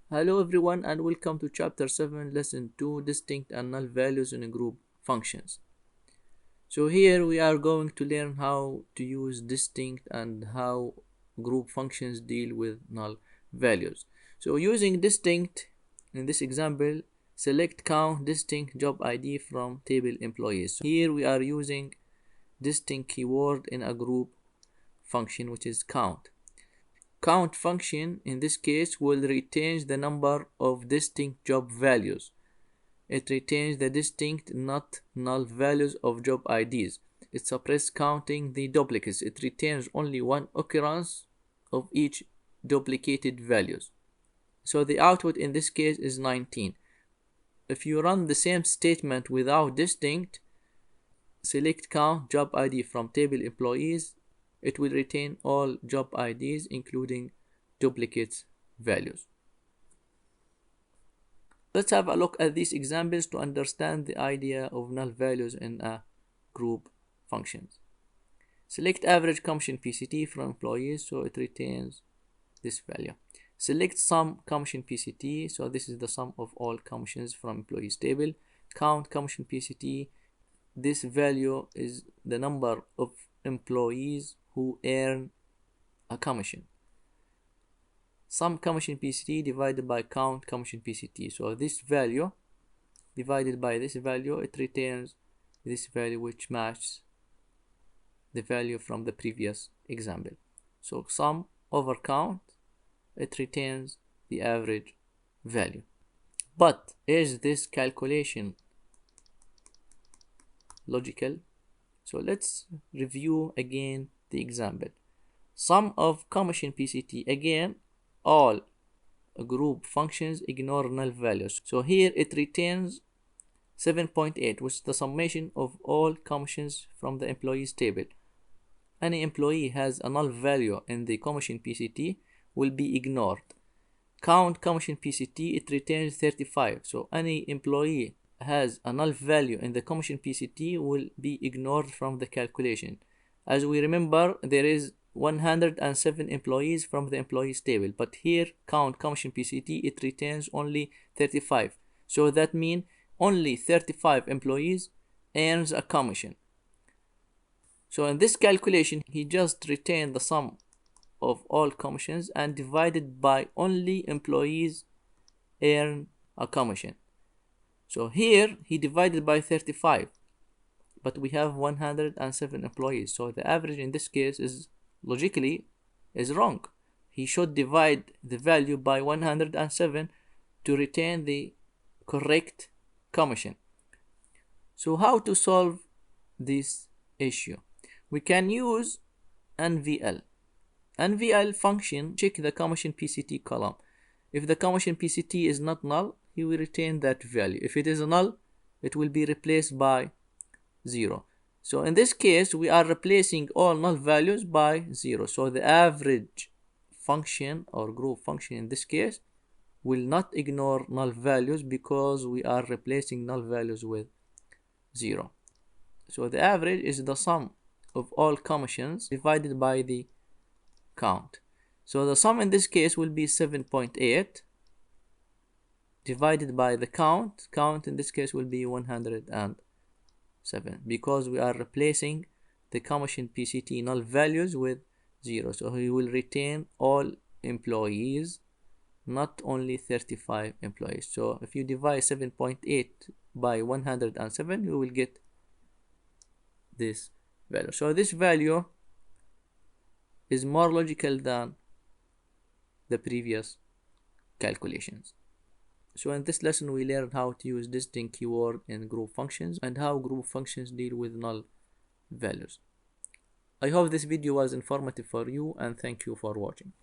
Hello everyone and welcome to chapter 7 lesson 2 distinct and null values in group functions. So here we are going to learn how to use distinct and how group functions deal with null values. So using distinct in this example, select count distinct job ID from table employees. So here we are using distinct keyword in a group function which is count. Count function in this case will retain the number of distinct job values. It retains the distinct, not null values of job IDs. It suppresses counting the duplicates. It retains only one occurrence of each duplicated values. So the output in this case is 19. If you run the same statement without distinct, select count job ID from table employees, it will retain all job IDs including duplicates values. Let's have a look at these examples to understand the idea of null values in a group functions. Select average commission PCT from employees, so it retains this value. Select sum commission PCT, so this is the sum of all commissions from employees table. Count commission PCT, this value is the number of employees who earn a commission. Sum commission PCT divided by count commission PCT. So this value divided by this value, it returns this value which matches the value from the previous example. So sum over count, it retains the average value. But is this calculation logical? So let's review again the example. Sum of commission PCT, again all group functions ignore null values. So here it retains 7.8, which is the summation of all commissions from the employees table. Any employee has a null value in the commission PCT will be ignored. Count commission PCT, it retains 35. So any employee has a null value in the commission PCT will be ignored from the calculation. As we remember, there is 107 employees from the employees table, but here count commission PCT, it retains only 35. So that means only 35 employees earns a commission. So in this calculation, he just retained the sum of all commissions and divided by only employees earn a commission. So here he divided by 35, but we have 107 employees. So the average in this case is logically is wrong. He should divide the value by 107 to retain the correct commission. So how to solve this issue? We can use NVL. NVL function check the commission PCT column. If the commission PCT is not null, he will retain that value. If it is null, it will be replaced by 0. So in this case, we are replacing all null values by 0. So the average function or group function in this case will not ignore null values because we are replacing null values with 0. So the average is the sum of all commissions divided by the count. So the sum in this case will be 7.8 divided by the count. Count in this case will be 107 because we are replacing the commission PCT null values with 0. So he will retain all employees, not only 35 employees. So if you divide 7.8 by 107, you will get this value. So this value is more logical than the previous calculations. So in this lesson, we learned how to use distinct keyword in group functions and how group functions deal with null values. I hope this video was informative for you and thank you for watching.